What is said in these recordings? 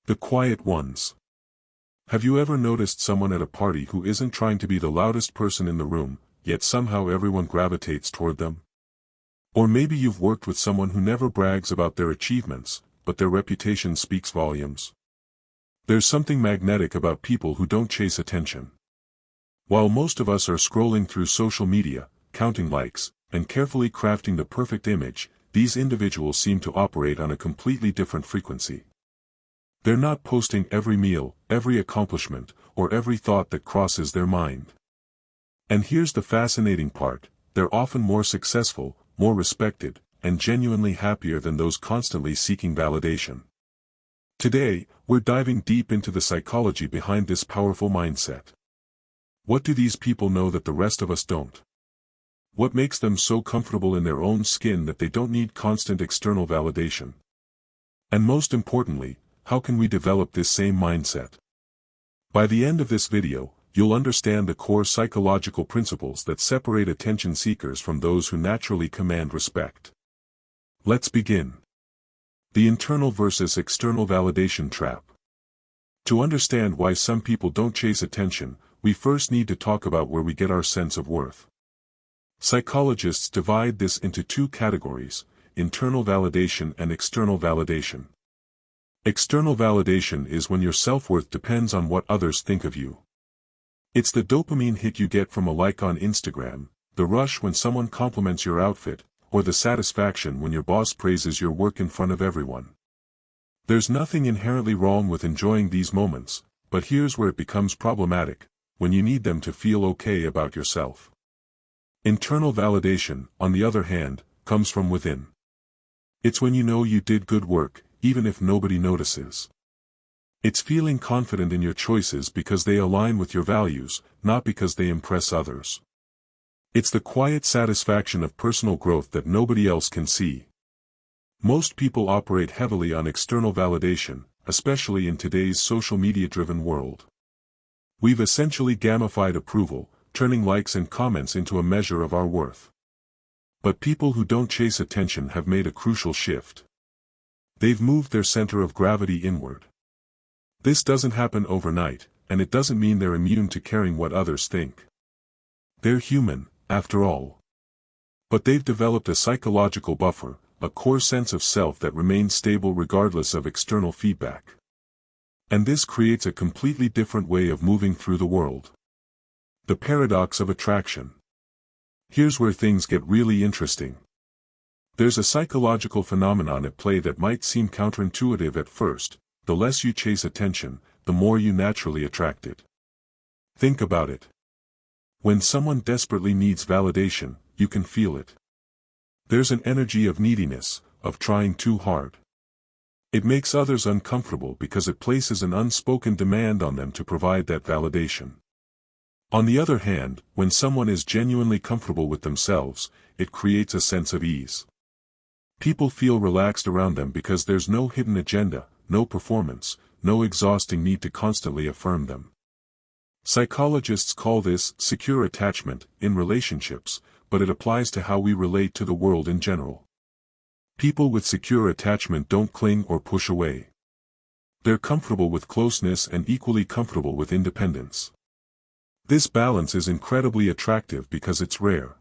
The quiet ones. Have you ever noticed someone at a party who isn't trying to be the loudest person in the room, yet somehow everyone gravitates toward them? Or maybe you've worked with someone who never brags about their achievements, but their reputation speaks volumes. There's something magnetic about people who don't chase attention. While most of us are scrolling through social media, counting likes, and carefully crafting the perfect image, these individuals seem to operate on a completely different frequency. They're not posting every meal, every accomplishment, or every thought that crosses their mind. And here's the fascinating part, they're often more successful, more respected, and genuinely happier than those constantly seeking validation. Today, we're diving deep into the psychology behind this powerful mindset. What do these people know that the rest of us don't? What makes them so comfortable in their own skin that they don't need constant external validation? And most importantly, how can we develop this same mindset? By the end of this video, you'll understand the core psychological principles that separate attention seekers from those who naturally command respect. Let's begin. The internal versus external validation trap. To understand why some people don't chase attention, we first need to talk about where we get our sense of worth. Psychologists divide this into two categories: internal validation and external validation. External validation is when your self-worth depends on what others think of you. It's the dopamine hit you get from a like on Instagram, the rush when someone compliments your outfit, or the satisfaction when your boss praises your work in front of everyone. There's nothing inherently wrong with enjoying these moments, but here's where it becomes problematic, when you need them to feel okay about yourself. Internal validation, on the other hand, comes from within. It's when you know you did good work, even if nobody notices. It's feeling confident in your choices because they align with your values, not because they impress others. It's the quiet satisfaction of personal growth that nobody else can see. Most people operate heavily on external validation, especially in today's social media-driven world. We've essentially gamified approval, turning likes and comments into a measure of our worth. But people who don't chase attention have made a crucial shift. They've moved their center of gravity inward. This doesn't happen overnight, and it doesn't mean they're immune to caring what others think. They're human, after all. But they've developed a psychological buffer, a core sense of self that remains stable regardless of external feedback. And this creates a completely different way of moving through the world. The paradox of attraction. Here's where things get really interesting. There's a psychological phenomenon at play that might seem counterintuitive at first: the less you chase attention, the more you naturally attract it. Think about it. When someone desperately needs validation, you can feel it. There's an energy of neediness, of trying too hard. It makes others uncomfortable because it places an unspoken demand on them to provide that validation. On the other hand, when someone is genuinely comfortable with themselves, it creates a sense of ease. People feel relaxed around them because there's no hidden agenda, no performance, no exhausting need to constantly affirm them. Psychologists call this secure attachment in relationships, but it applies to how we relate to the world in general. People with secure attachment don't cling or push away. They're comfortable with closeness and equally comfortable with independence. This balance is incredibly attractive because it's rare.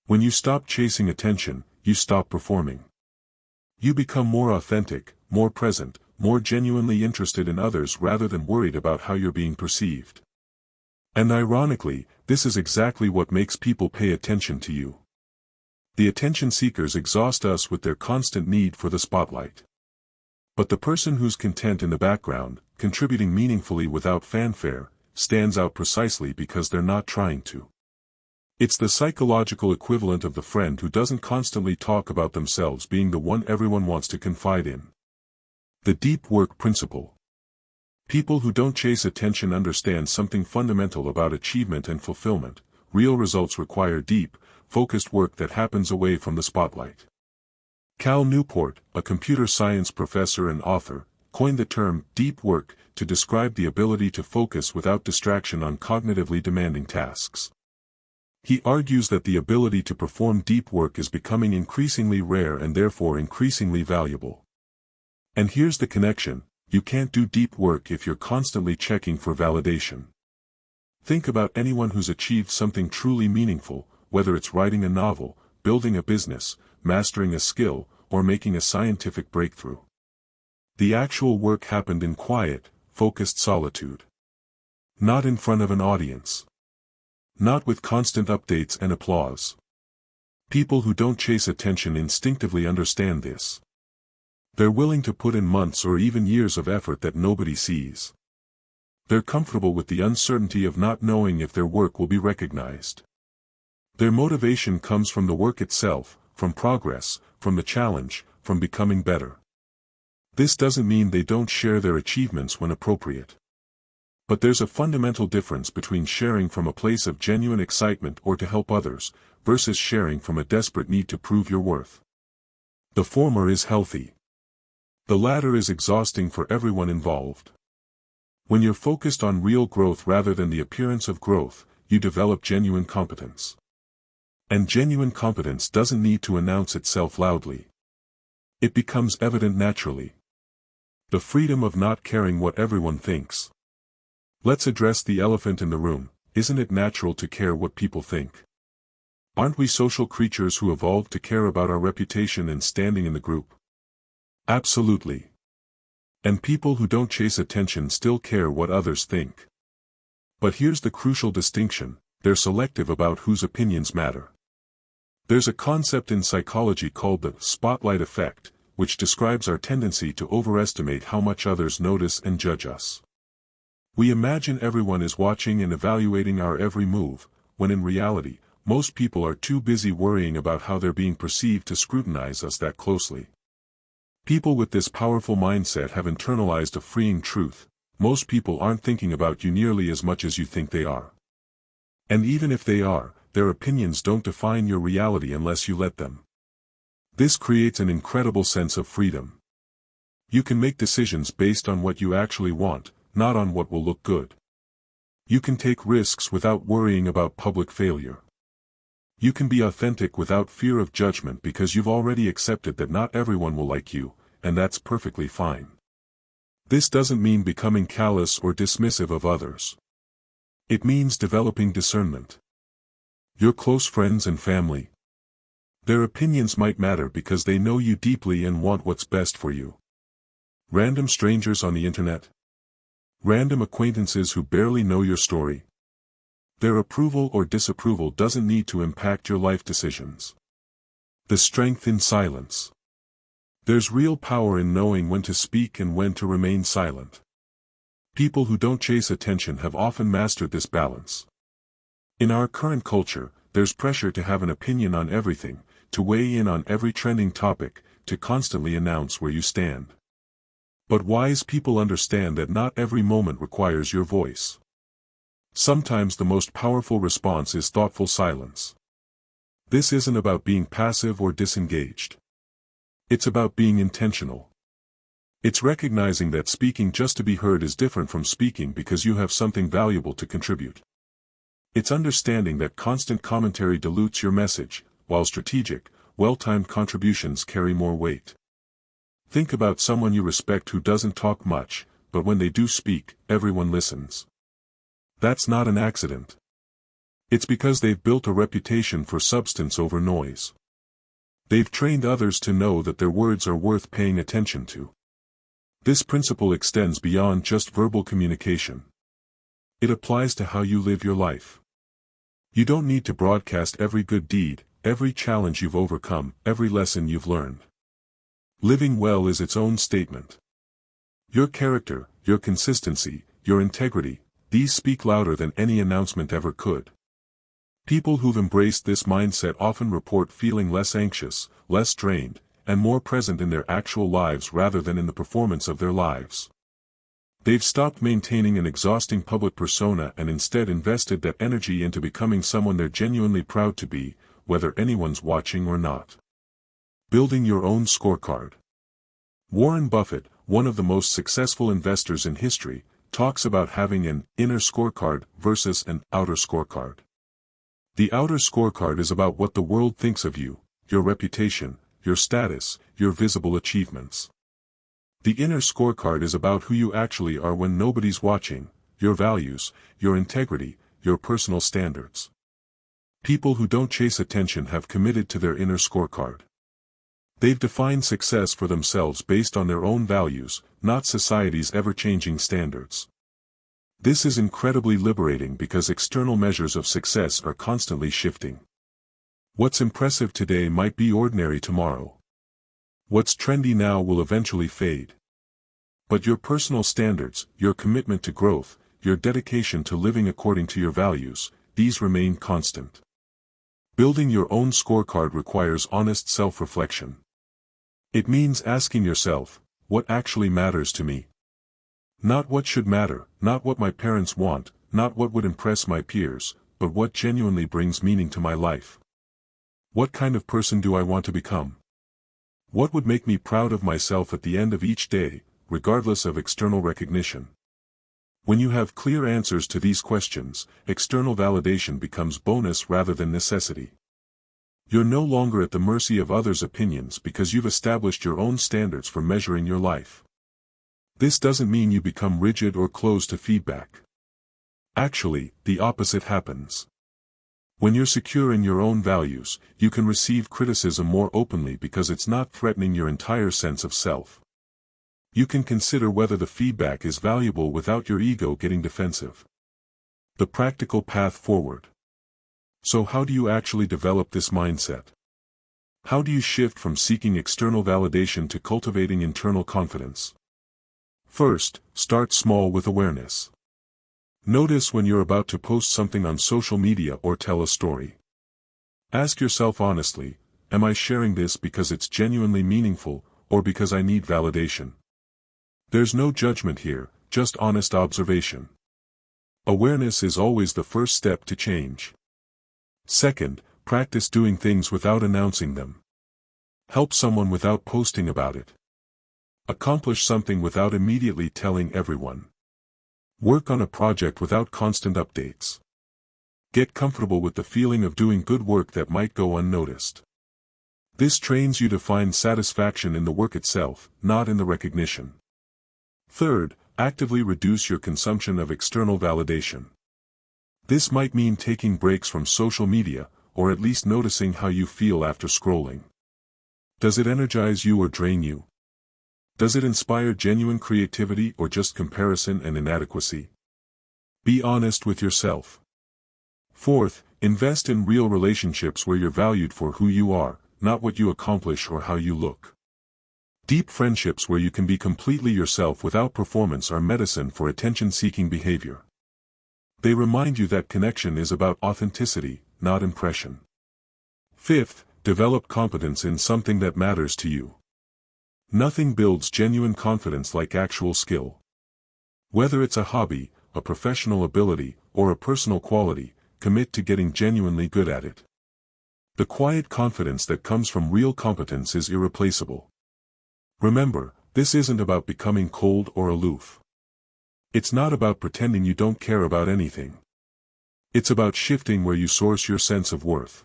When you stop chasing attention, you stop performing. You become more authentic, more present, more genuinely interested in others rather than worried about how you're being perceived. And ironically, this is exactly what makes people pay attention to you. The attention seekers exhaust us with their constant need for the spotlight. But the person who's content in the background, contributing meaningfully without fanfare, stands out precisely because they're not trying to. It's the psychological equivalent of the friend who doesn't constantly talk about themselves being the one everyone wants to confide in. The deep work principle. People who don't chase attention understand something fundamental about achievement and fulfillment. Real results require deep, focused work that happens away from the spotlight. Cal Newport, a computer science professor and author, coined the term deep work to describe the ability to focus without distraction on cognitively demanding tasks. He argues that the ability to perform deep work is becoming increasingly rare and therefore increasingly valuable. And here's the connection: You can't do deep work if you're constantly checking for validation. Think about anyone who's achieved something truly meaningful, whether it's writing a novel, building a business, mastering a skill, or making a scientific breakthrough. The actual work happened in quiet, focused solitude. Not in front of an audience. Not with constant updates and applause. People who don't chase attention instinctively understand this. They're willing to put in months or even years of effort that nobody sees. They're comfortable with the uncertainty of not knowing if their work will be recognized. Their motivation comes from the work itself, from progress, from the challenge, from becoming better. This doesn't mean they don't share their achievements when appropriate. But there's a fundamental difference between sharing from a place of genuine excitement or to help others, versus sharing from a desperate need to prove your worth. The former is healthy. The latter is exhausting for everyone involved. When you're focused on real growth rather than the appearance of growth, you develop genuine competence. And genuine competence doesn't need to announce itself loudly. It becomes evident naturally. The freedom of not caring what everyone thinks. Let's address the elephant in the room. Isn't it natural to care what people think? Aren't we social creatures who evolved to care about our reputation and standing in the group? Absolutely. And people who don't chase attention still care what others think. But here's the crucial distinction: they're selective about whose opinions matter. There's a concept in psychology called the spotlight effect, which describes our tendency to overestimate how much others notice and judge us. We imagine everyone is watching and evaluating our every move, when in reality, most people are too busy worrying about how they're being perceived to scrutinize us that closely. People with this powerful mindset have internalized a freeing truth: most people aren't thinking about you nearly as much as you think they are. And even if they are, their opinions don't define your reality unless you let them. This creates an incredible sense of freedom. You can make decisions based on what you actually want, not on what will look good. You can take risks without worrying about public failure. You can be authentic without fear of judgment because you've already accepted that not everyone will like you, and that's perfectly fine. This doesn't mean becoming callous or dismissive of others. It means developing discernment. Your close friends and family. Their opinions might matter because they know you deeply and want what's best for you. Random strangers on the internet. Random acquaintances who barely know your story. Their approval or disapproval doesn't need to impact your life decisions. The strength in silence. There's real power in knowing when to speak and when to remain silent. People who don't chase attention have often mastered this balance. In our current culture, there's pressure to have an opinion on everything, to weigh in on every trending topic, to constantly announce where you stand. But wise people understand that not every moment requires your voice. Sometimes the most powerful response is thoughtful silence. This isn't about being passive or disengaged. It's about being intentional. It's recognizing that speaking just to be heard is different from speaking because you have something valuable to contribute. It's understanding that constant commentary dilutes your message, while strategic, well-timed contributions carry more weight. Think about someone you respect who doesn't talk much, but when they do speak, everyone listens. That's not an accident. It's because they've built a reputation for substance over noise. They've trained others to know that their words are worth paying attention to. This principle extends beyond just verbal communication. It applies to how you live your life. You don't need to broadcast every good deed, every challenge you've overcome, every lesson you've learned. Living well is its own statement. Your character, your consistency, your integrity, these speak louder than any announcement ever could. People who've embraced this mindset often report feeling less anxious, less drained, and more present in their actual lives rather than in the performance of their lives. They've stopped maintaining an exhausting public persona and instead invested that energy into becoming someone they're genuinely proud to be, whether anyone's watching or not. Building your own scorecard. Warren Buffett, one of the most successful investors in history, talks about having an inner scorecard versus an outer scorecard. The outer scorecard is about what the world thinks of you, your reputation, your status, your visible achievements. The inner scorecard is about who you actually are when nobody's watching, your values, your integrity, your personal standards. People who don't chase attention have committed to their inner scorecard. They've defined success for themselves based on their own values, not society's ever-changing standards. This is incredibly liberating because external measures of success are constantly shifting. What's impressive today might be ordinary tomorrow. What's trendy now will eventually fade. But your personal standards, your commitment to growth, your dedication to living according to your values, these remain constant. Building your own scorecard requires honest self-reflection. It means asking yourself, what actually matters to me? Not what should matter, not what my parents want, not what would impress my peers, but what genuinely brings meaning to my life. What kind of person do I want to become? What would make me proud of myself at the end of each day, regardless of external recognition? When you have clear answers to these questions, external validation becomes bonus rather than necessity. You're no longer at the mercy of others' opinions because you've established your own standards for measuring your life. This doesn't mean you become rigid or closed to feedback. Actually, the opposite happens. When you're secure in your own values, you can receive criticism more openly because it's not threatening your entire sense of self. You can consider whether the feedback is valuable without your ego getting defensive. The practical path forward. So how do you actually develop this mindset? How do you shift from seeking external validation to cultivating internal confidence? First, start small with awareness. Notice when you're about to post something on social media or tell a story. Ask yourself honestly, am I sharing this because it's genuinely meaningful, or because I need validation? There's no judgment here, just honest observation. Awareness is always the first step to change. Second, practice doing things without announcing them. Help someone without posting about it. Accomplish something without immediately telling everyone. Work on a project without constant updates. Get comfortable with the feeling of doing good work that might go unnoticed. This trains you to find satisfaction in the work itself, not in the recognition. Third, actively reduce your consumption of external validation. This might mean taking breaks from social media, or at least noticing how you feel after scrolling. Does it energize you or drain you? Does it inspire genuine creativity or just comparison and inadequacy? Be honest with yourself. Fourth, invest in real relationships where you're valued for who you are, not what you accomplish or how you look. Deep friendships where you can be completely yourself without performance are medicine for attention-seeking behavior. They remind you that connection is about authenticity, not impression. Fifth, develop competence in something that matters to you. Nothing builds genuine confidence like actual skill. Whether it's a hobby, a professional ability, or a personal quality, commit to getting genuinely good at it. The quiet confidence that comes from real competence is irreplaceable. Remember, this isn't about becoming cold or aloof. It's not about pretending you don't care about anything. It's about shifting where you source your sense of worth.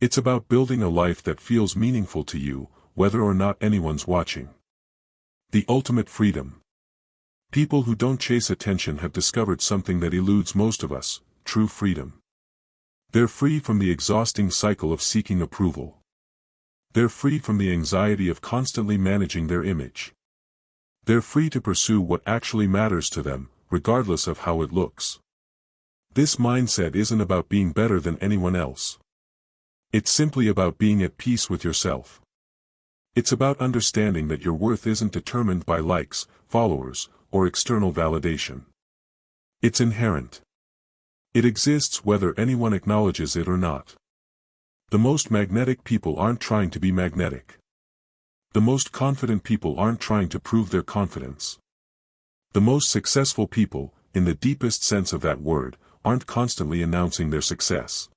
It's about building a life that feels meaningful to you, whether or not anyone's watching. The ultimate freedom. People who don't chase attention have discovered something that eludes most of us: true freedom. They're free from the exhausting cycle of seeking approval. They're free from the anxiety of constantly managing their image. They're free to pursue what actually matters to them, regardless of how it looks. This mindset isn't about being better than anyone else. It's simply about being at peace with yourself. It's about understanding that your worth isn't determined by likes, followers, or external validation. It's inherent. It exists whether anyone acknowledges it or not. The most magnetic people aren't trying to be magnetic. The most confident people aren't trying to prove their confidence. The most successful people, in the deepest sense of that word, aren't constantly announcing their success.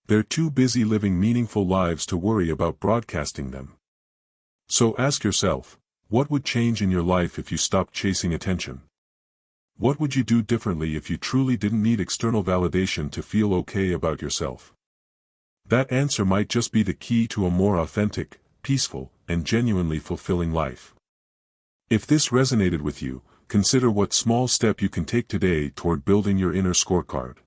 They're too busy living meaningful lives to worry about broadcasting them. So ask yourself, what would change in your life if you stopped chasing attention? What would you do differently if you truly didn't need external validation to feel okay about yourself? That answer might just be the key to a more authentic, peaceful, and genuinely fulfilling life. If this resonated with you, consider what small step you can take today toward building your inner scorecard.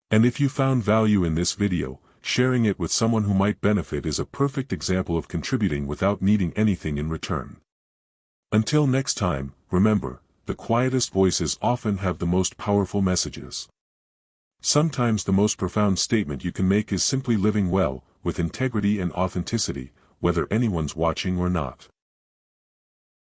And if you found value in this video, sharing it with someone who might benefit is a perfect example of contributing without needing anything in return. Until next time, remember, the quietest voices often have the most powerful messages. Sometimes the most profound statement you can make is simply living well, with integrity and authenticity, whether anyone's watching or not.